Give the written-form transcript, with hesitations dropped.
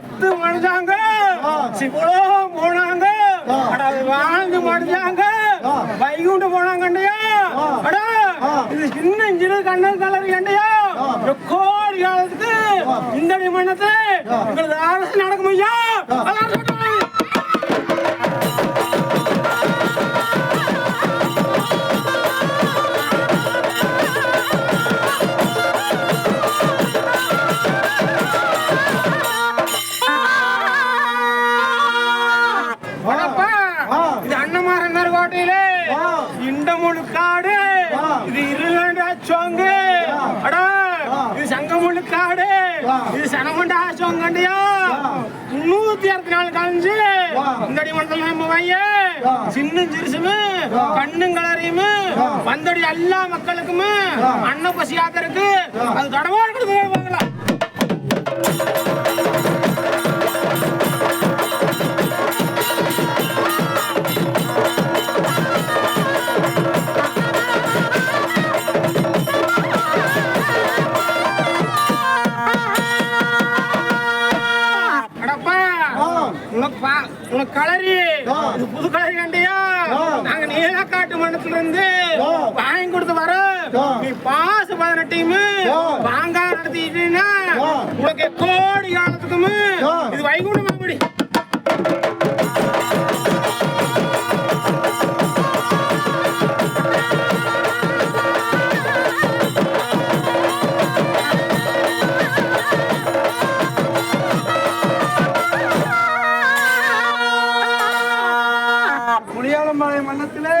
செத்து மடிஞ்சாங்க, சிவலோகம் போனாங்க, வாழ்ந்து மடிஞ்சாங்க, வைகுண்டு போனாங்க அண்டையா. அடா இது சின்ன சிறு கண்ணன் கலர் அண்டையா. கோடி காலத்துக்கு இந்த மன்னத்தை உங்களுக்கு அரசு நடக்கும் ஐயா. இது அன்னமாரந்தர் கோட்டையிலே இந்த முழுக்காடு, இது இருளண்டா சோங்கு. அடா இது சங்கமுழுக்காடு, இது சனமண்டா சோங்கண்டியா. 364 கழிஞ்சு இந்த அடிமண்டல நம்ம வைய சின்ன சிறுசுமே கண்ணும் கலரையுமே வந்தடி எல்லா மக்களுக்குமே அன்ன பசியாத்திருக்கு. அது கடவுள் கொடுத்து கலரி புது கலரி கண்டியா. நாங்க நீலக்காட்டு மண்டலத்துல இருந்து வாங்கி கொடுத்து வர நீ பாசு 18 வாங்க நடத்திட்டீங்கன்னா உனக்கு கோடி காலத்துக்குமே இது வைகுண்ட மாமடி. மன்னத்திலே